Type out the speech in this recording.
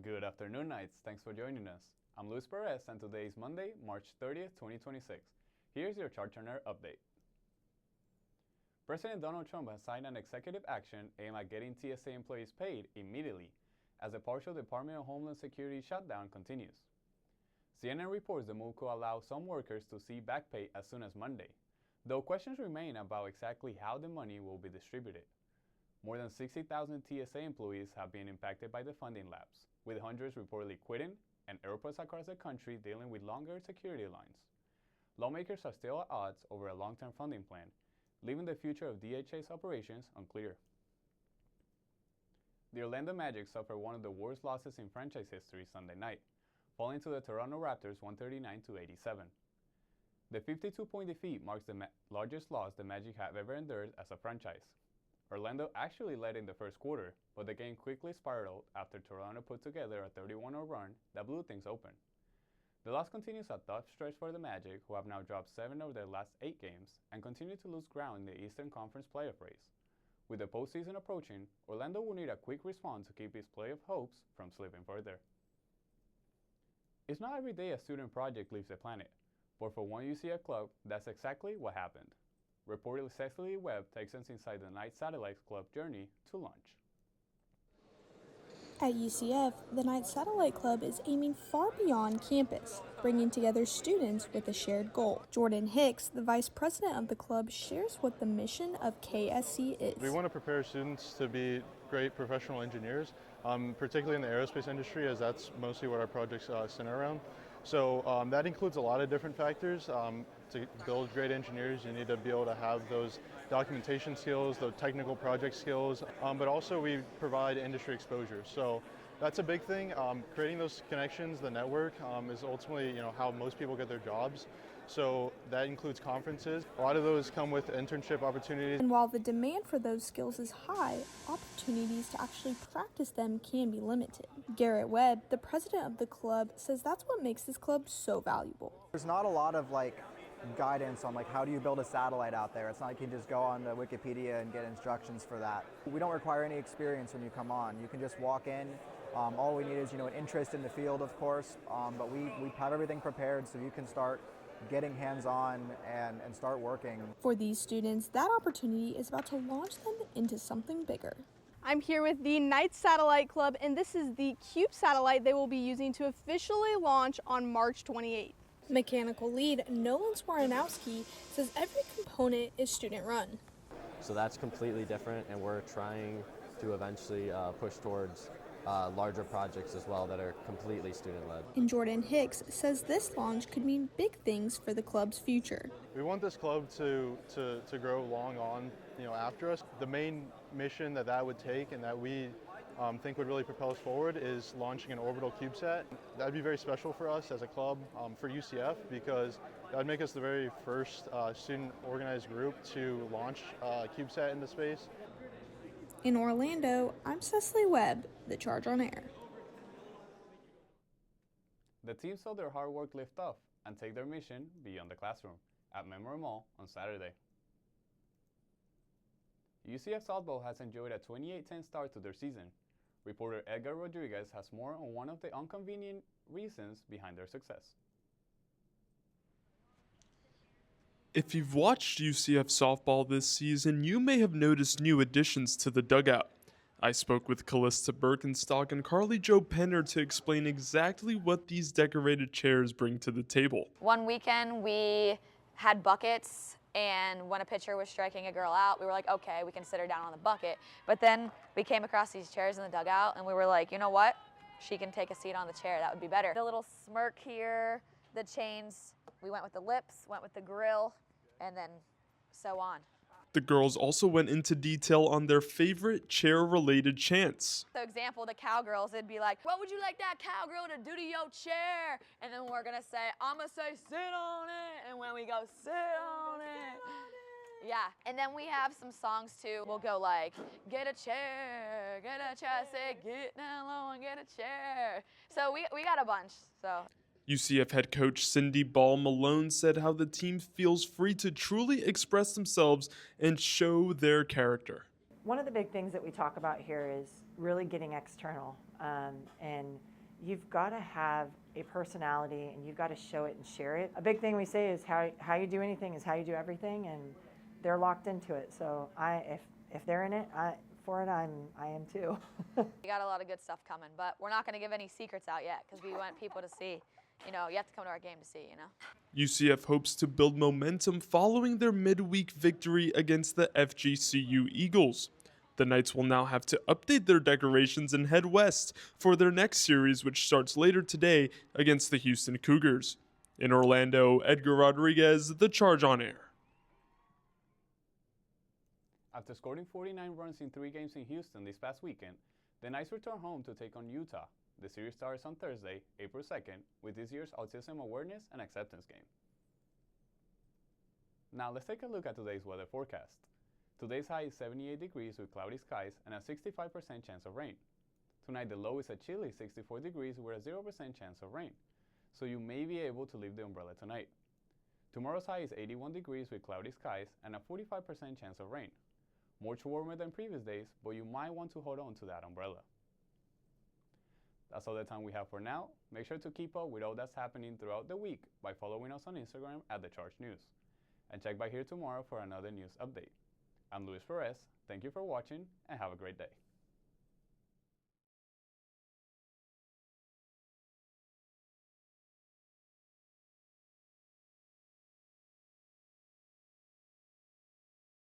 Good afternoon, Knights. Thanks for joining us. I'm Luis Perez, and today is Monday, March 30th, 2026. Here's your Chart Turner update. President Donald Trump has signed an executive action aimed at getting TSA employees paid immediately as the partial Department of Homeland Security shutdown continues. CNN reports the move could allow some workers to see back pay as soon as Monday, though questions remain about exactly how the money will be distributed. More than 60,000 TSA employees have been impacted by the funding lapse, with hundreds reportedly quitting and airports across the country dealing with longer security lines. Lawmakers are still at odds over a long-term funding plan, leaving the future of DHA's operations unclear. The Orlando Magic suffered one of the worst losses in franchise history Sunday night, falling to the Toronto Raptors 139-87. The 52-point defeat marks the largest loss the Magic have ever endured as a franchise. Orlando actually led in the first quarter, but the game quickly spiraled after Toronto put together a 31-0 run that blew things open. The loss continues a tough stretch for the Magic, who have now dropped 7 of their last 8 games and continue to lose ground in the Eastern Conference playoff race. With the postseason approaching, Orlando will need a quick response to keep its playoff hopes from slipping further. It's not every day a student project leaves the planet, but for one UCF club, that's exactly what happened. Reporter Cecily Webb takes us inside the Knights Satellite Club journey to launch. At UCF, the Knights Satellite Club is aiming far beyond campus, bringing together students with a shared goal. Jordan Hicks, the vice president of the club, shares what the mission of KSC is. We want to prepare students to be great professional engineers, particularly in the aerospace industry, as that's mostly what our projects center around. So that includes a lot of different factors. To build great engineers, you need to be able to have those documentation skills, those technical project skills, but also we provide industry exposure. So that's a big thing. Creating those connections, the network, is ultimately how most people get their jobs. So that includes conferences. A lot of those come with internship opportunities. And while the demand for those skills is high, opportunities to actually practice them can be limited. Garrett Webb, the president of the club, says that's what makes this club so valuable. There's not a lot of guidance on how do you build a satellite out there. It's not like you can just go on to Wikipedia and get instructions for that. We don't require any experience when you come on. You can just walk in. All we need is an interest in the field, of course, but we have everything prepared so you can start getting hands-on and start working. For these students, that opportunity is about to launch them into something bigger. I'm here with the Knights Satellite Club, and this is the CUBE satellite they will be using to officially launch on March 28th. Mechanical lead Nolan Swaranowski says every component is student-run. So that's completely different, and we're trying to eventually push towards larger projects as well that are completely student-led. And Jordan Hicks says this launch could mean big things for the club's future. We want this club to grow long on, after us. The main mission that would take and that we think would really propel us forward is launching an orbital CubeSat. That would be very special for us as a club, for UCF, because that would make us the very first student-organized group to launch a CubeSat into space. In Orlando, I'm Cecily Webb, the Charge on Air. The team saw their hard work lift off and take their mission beyond the classroom at Memory Mall on Saturday. UCF softball has enjoyed a 28-10 start to their season. Reporter Edgar Rodriguez has more on one of the inconvenient reasons behind their success. If you've watched UCF softball this season, you may have noticed new additions to the dugout. I spoke with Callista Birkenstock and Carly Jo Penner to explain exactly what these decorated chairs bring to the table. One weekend we had buckets, and when a pitcher was striking a girl out, we were like, okay, we can sit her down on the bucket. But then we came across these chairs in the dugout, and we were like, you know what? She can take a seat on the chair. That would be better. The little smirk here, the chains, we went with the lips, went with the grill, and then so on. The girls also went into detail on their favorite chair-related chants. So example, the cowgirls, it'd be like, what would you like that cowgirl to do to your chair? And then we're gonna say, I'ma say sit on it. And when we go sit on it. Yeah, and then we have some songs too. We'll go like, get a chair, I say get down low and get a chair. So we got a bunch, so. UCF head coach Cindy Ball Malone said how the team feels free to truly express themselves and show their character. One of the big things that we talk about here is really getting external and you've got to have a personality and you've got to show it and share it. A big thing we say is how you do anything is how you do everything, and they're locked into it. So if they're in it, I am too. We got a lot of good stuff coming, but we're not going to give any secrets out yet because we want people to see. You have to come to our game to see, UCF hopes to build momentum following their midweek victory against the FGCU Eagles. The Knights will now have to update their decorations and head west for their next series, which starts later today against the Houston Cougars. In Orlando, Edgar Rodriguez, The Charge on Air. After scoring 49 runs in 3 games in Houston this past weekend, the Knights return home to take on Utah. The series starts on Thursday, April 2nd, with this year's Autism Awareness and Acceptance game. Now let's take a look at today's weather forecast. Today's high is 78 degrees with cloudy skies and a 65% chance of rain. Tonight the low is a chilly 64 degrees with a 0% chance of rain, so you may be able to leave the umbrella tonight. Tomorrow's high is 81 degrees with cloudy skies and a 45% chance of rain. Much warmer than previous days, but you might want to hold on to that umbrella. That's all the time we have for now. Make sure to keep up with all that's happening throughout the week by following us on Instagram at The Charge News. And check back here tomorrow for another news update. I'm Luis Perez. Thank you for watching and have a great day.